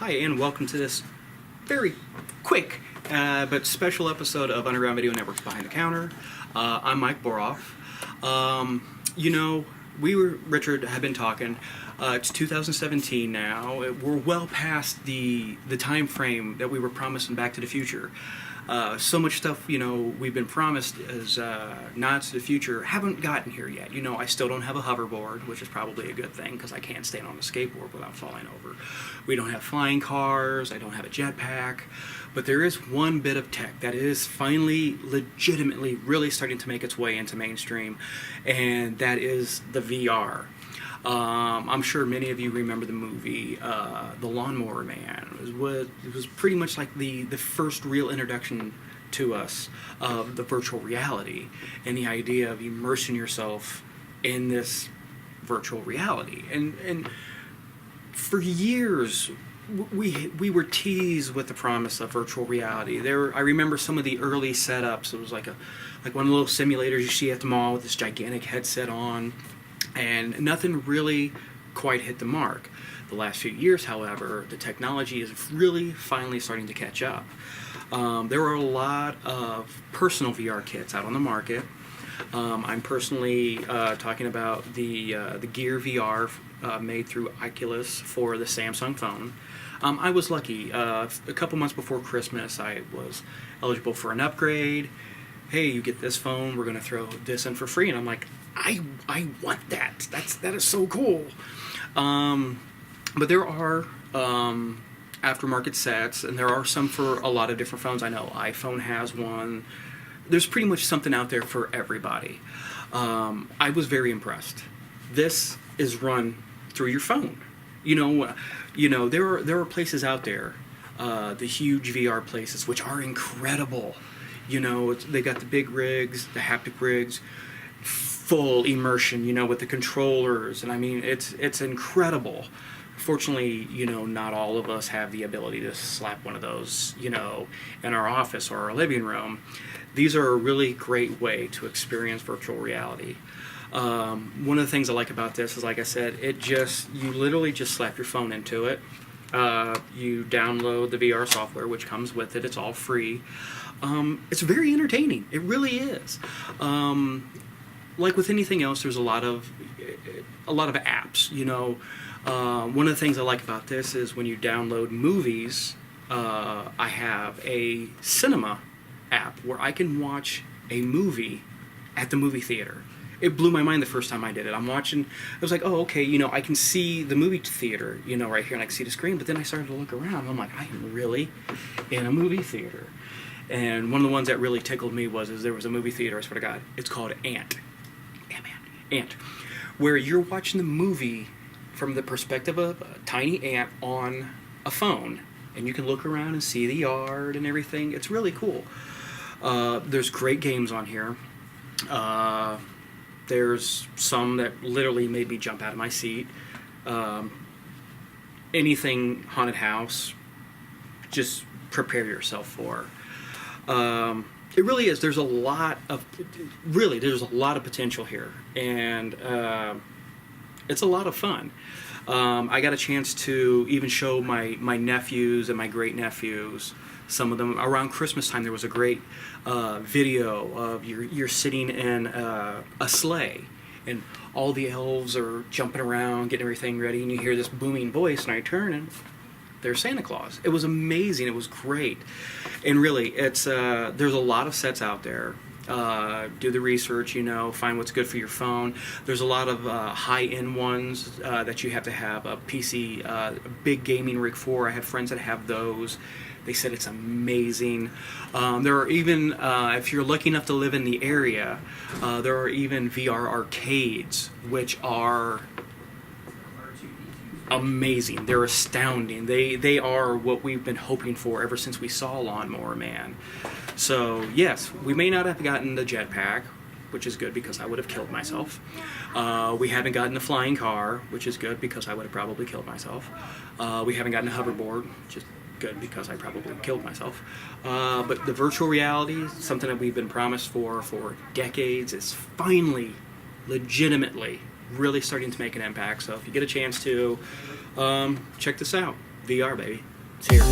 Hi, and welcome to this very quick but special episode of Underground Video Network's Behind the Counter. I'm Mike Boroff. Richard have been talking. It's 2017 now. We're well past the time frame that we were promised in Back to the Future. So much stuff, we've been promised as nods to the future haven't gotten here yet. I still don't have a hoverboard, which is probably a good thing because I can't stand on a skateboard without falling over. We don't have flying cars. I don't have a jetpack. But there is one bit of tech that is finally, legitimately, really starting to make its way into mainstream, and that is the VR. I'm sure many of you remember the movie The Lawnmower Man. It was pretty much like the first real introduction to us of the virtual reality and the idea of immersing yourself in this virtual reality. And for years, we were teased with the promise of virtual reality. I remember some of the early setups. It was like one of the little simulators you see at the mall with this gigantic headset on. And nothing really quite hit the mark. The last few years, however, the technology is really finally starting to catch up. There are a lot of personal VR kits out on the market. I'm personally talking about the Gear VR made through Oculus for the Samsung phone. I was lucky. A couple months before Christmas, I was eligible for an upgrade. Hey, you get this phone, we're going to throw this in for free. And I'm like, I want that. That is so cool. But there are aftermarket sets, and there are some for a lot of different phones. I know iPhone has one. There's pretty much something out there for everybody. I was very impressed. This is run through your phone. There are places out there, the huge VR places, which are incredible. They got the big rigs, the haptic rigs, full immersion, with the controllers, and I mean, it's incredible. Fortunately, not all of us have the ability to slap one of those, in our office or our living room. These are a really great way to experience virtual reality. One of the things I like about this is, like I said, you literally just slap your phone into it. You download the VR software, which comes with it. It's all free. It's very entertaining. It really is. Like with anything else, there's a lot of apps. One of the things I like about this is when you download movies. I have a cinema app where I can watch a movie at the movie theater. It blew my mind the first time I did it. I'm watching, I was like, oh, okay, I can see the movie theater, right here, and I can see the screen. But then I started to look around, and I'm like, I am really in a movie theater. And one of the ones that really tickled me was there was a movie theater, I swear to God, it's called Ant, where you're watching the movie from the perspective of a tiny ant on a phone, and you can look around and see the yard and everything. It's really cool. There's great games on here. There's some that literally made me jump out of my seat. Anything haunted house, just prepare yourself for. It really is. There's a lot of potential here, and it's a lot of fun. I got a chance to even show my nephews and my great nephews. Some of them around Christmas time. There was a great video of you're sitting in a sleigh, and all the elves are jumping around, getting everything ready, and you hear this booming voice, and I turn and there's Santa Claus. It was amazing. It was great. And really, it's there's a lot of sets out there. Do the research, find what's good for your phone. There's a lot of high-end ones that you have to have a PC, a big gaming rig for. I have friends that have those. They said it's amazing. There are even, if you're lucky enough to live in the area, there are even VR arcades, which are amazing. They're astounding. They are what we've been hoping for ever since we saw Lawnmower Man. So yes, we may not have gotten the jetpack, which is good because I would have killed myself. We haven't gotten the flying car, which is good because I would have probably killed myself. We haven't gotten a hoverboard, which is good because I probably killed myself. But the virtual reality, something that we've been promised for decades, is finally, legitimately, really starting to make an impact. So if you get a chance to, check this out. VR, baby. It's here.